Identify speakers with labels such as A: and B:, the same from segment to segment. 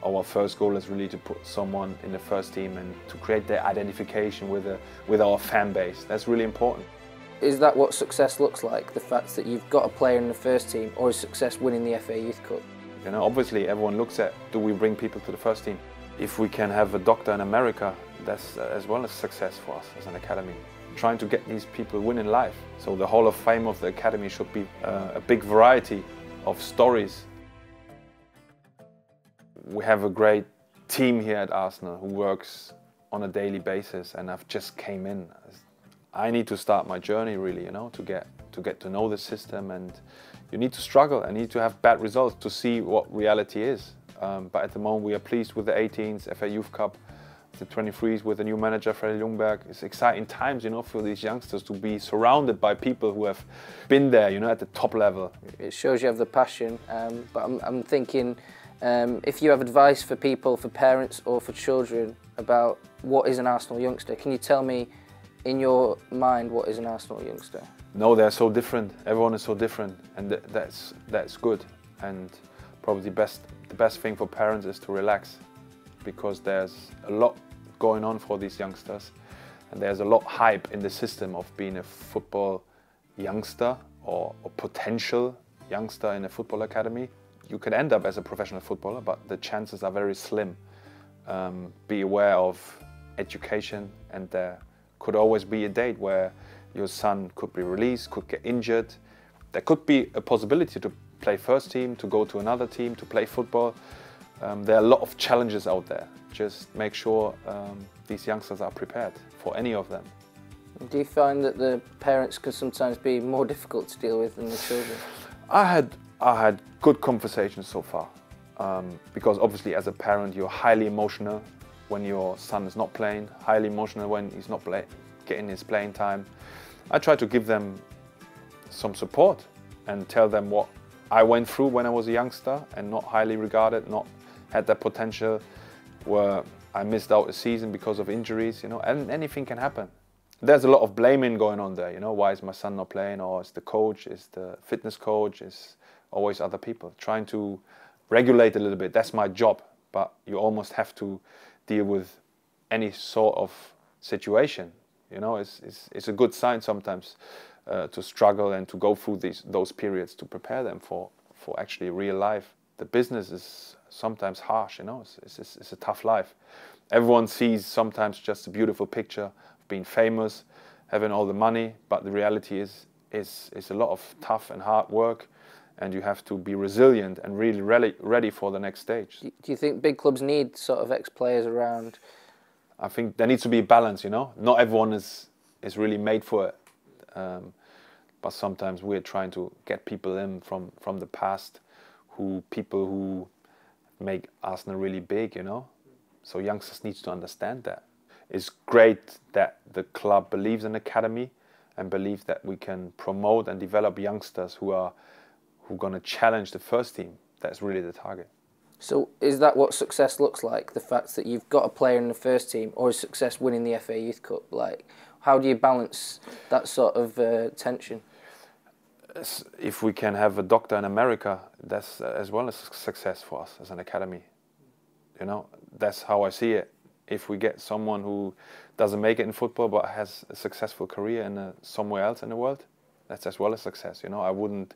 A: Our first goal is really to put someone in the first team and to create their identification with our fan base. That's really important.
B: Is that what success looks like, the fact that you've got a player in the first team, or is success winning the FA Youth Cup?
A: You know, obviously everyone looks at, do we bring people to the first team? If we can have a doctor in America, that's as well as success for us as an academy. Trying to get these people win in life. So the Hall of Fame of the academy should be a big variety of stories. We have a great team here at Arsenal who works on a daily basis, and I've just came in. I need to start my journey really, you know, to get to know the system, and you need to struggle and need to have bad results to see what reality is. But at the moment we are pleased with the 18s, FA Youth Cup, the 23s with the new manager Freddy Ljungberg. It's exciting times, you know, for these youngsters to be surrounded by people who have been there, you know, at the top level.
B: It shows you have the passion, but I'm thinking, if you have advice for people, for parents or for children about what is an Arsenal youngster, can you tell me in your mind what is an Arsenal youngster?
A: No, they're so different. Everyone is so different, and that's good. And probably the best thing for parents is to relax, because there's a lot going on for these youngsters, and there's a lot hype in the system of being a football youngster or a potential youngster in a football academy. You can end up as a professional footballer, but the chances are very slim. Be aware of education, and there could always be a date where your son could be released, could get injured. There could be a possibility to play first team, to go to another team, to play football. There are a lot of challenges out there. Just make sure these youngsters are prepared for any of them.
B: Do you find that the parents can sometimes be more difficult to deal with than the children?
A: I had good conversations so far, because obviously as a parent you're highly emotional when your son is not playing, highly emotional when he's not getting his playing time. I try to give them some support and tell them what I went through when I was a youngster and not highly regarded, not had that potential, where I missed out a season because of injuries, you know, and anything can happen. There's a lot of blaming going on there, you know, why is my son not playing, or is the coach, is the fitness coach, is always other people. Trying to regulate a little bit, that's my job, but you almost have to deal with any sort of situation, you know. It's a good sign sometimes to struggle and to go through those periods to prepare them for actually real life. The business is sometimes harsh, you know, it's a tough life. Everyone sees sometimes just a beautiful picture of being famous, having all the money, but the reality is a lot of tough and hard work, and you have to be resilient and really ready for the next stage.
B: Do you think big clubs need sort of ex-players around?
A: I think there needs to be a balance, you know. Not everyone is really made for it, but sometimes we're trying to get people in from the past, people who make Arsenal really big, you know. So youngsters need to understand that. It's great that the club believes in academy and believes that we can promote and develop youngsters who are going to challenge the first team. That's really the target.
B: So is that what success looks like, the fact that you've got a player in the first team, or is success winning the FA Youth Cup? Like, how do you balance that sort of tension?
A: If we can have a doctor in America, that's as well as success for us as an academy. You know, that's how I see it. If we get someone who doesn't make it in football but has a successful career in somewhere else in the world, that's as well as success. You know, I wouldn't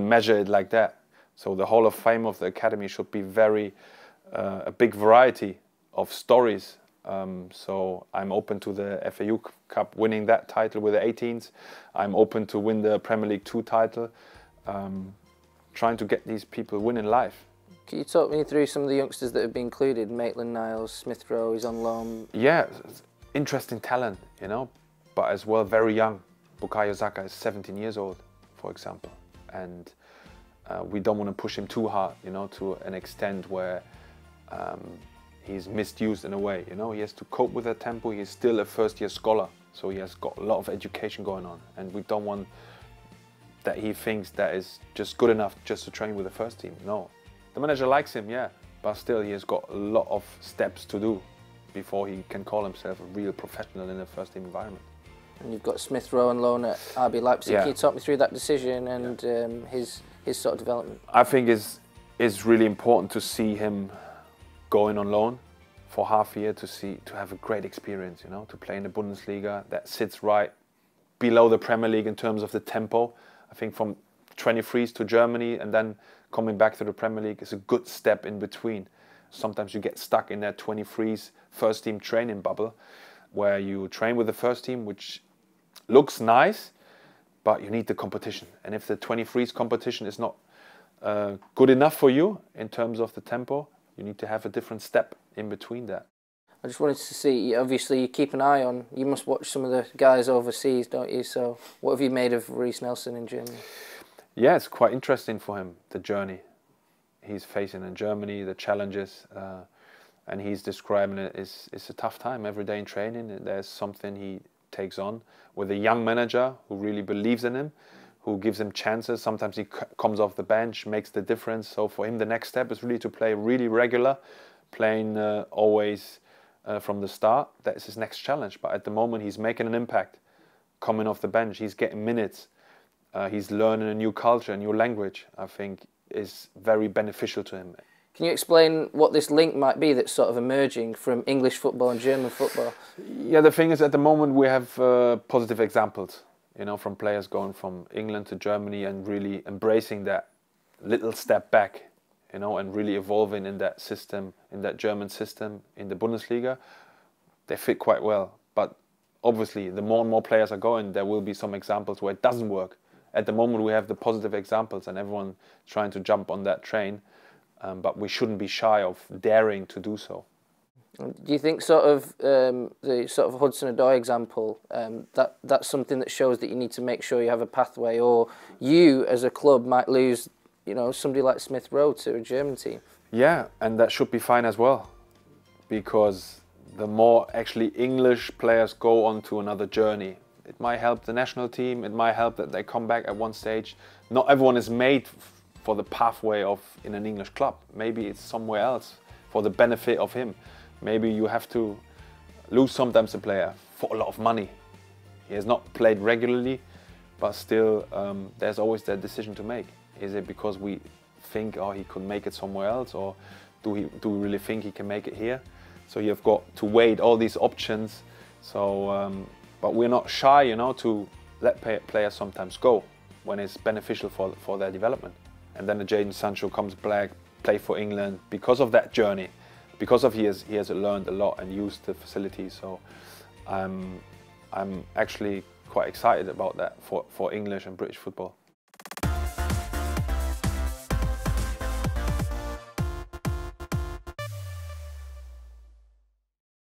A: measure it like that. So the Hall of Fame of the academy should be a big variety of stories. So I'm open to the FA Youth Cup winning that title with the 18s. I'm open to win the Premier League 2 title. Trying to get these people win in life.
B: Can you talk me through some of the youngsters that have been included? Maitland-Niles, Smith-Rowe, he's on loan.
A: Yeah, interesting talent, you know, but as well very young. Bukayo Saka is 17 years old, for example, and we don't want to push him too hard, you know, to an extent where he's misused in a way, you know. He has to cope with that tempo. He's still a first-year scholar, so he has got a lot of education going on, and we don't want that he thinks that is just good enough just to train with the first team. No. The manager likes him, yeah, but still he has got a lot of steps to do before he can call himself a real professional in a first team environment.
B: And you've got Smith-Rowe on loan at RB Leipzig.
A: Yeah.
B: Can you talk me through that decision and his sort of development?
A: I think it's really important to see him going on loan for half a year to have a great experience, you know, to play in the Bundesliga that sits right below the Premier League in terms of the tempo. I think from 23s to Germany and then coming back to the Premier League is a good step in between. Sometimes you get stuck in that 23s first team training bubble where you train with the first team, which looks nice, but you need the competition. And if the 23s competition is not good enough for you in terms of the tempo, you need to have a different step in between that.
B: I just wanted to see, obviously you keep an eye on, you must watch some of the guys overseas, don't you? So what have you made of Reiss Nelson in Germany?
A: Yeah, it's quite interesting for him, the journey he's facing in Germany, the challenges, and he's describing it as it's a tough time every day in training. There's something he takes on with a young manager who really believes in him, who gives him chances. Sometimes he comes off the bench, makes the difference. So for him, the next step is really to play really regular, playing always from the start. That is his next challenge. But at the moment, he's making an impact. Coming off the bench, he's getting minutes. He's learning a new culture, a new language. I think is very beneficial to him.
B: Can you explain what this link might be that's sort of emerging from English football and German football?
A: Yeah, the thing is, at the moment we have positive examples, you know, from players going from England to Germany and really embracing that little step back, you know, and really evolving in that system, in that German system, in the Bundesliga. They fit quite well. But obviously, the more and more players are going, there will be some examples where it doesn't work. At the moment, we have the positive examples and everyone trying to jump on that train. But we shouldn't be shy of daring to do so.
B: Do you think sort of the sort of Hudson-Odoi example, that's something that shows that you need to make sure you have a pathway, or you as a club might lose, you know, somebody like Smith Rowe to a German team?
A: Yeah, and that should be fine as well, because the more actually English players go on to another journey, it might help the national team, it might help that they come back at one stage. Not everyone is made for the pathway of in an English club. Maybe it's somewhere else for the benefit of him. Maybe you have to lose sometimes a player for a lot of money. He has not played regularly, but still there's always that decision to make. Is it because we think, oh, he could make it somewhere else, or do we really think he can make it here? So you've got to weigh all these options. So, but we're not shy, you know, to let players sometimes go when it's beneficial for their development. And then the Jadon Sancho comes back, play for England because of that journey, because of he has learned a lot and used the facilities. So I'm actually quite excited about that for English and British football.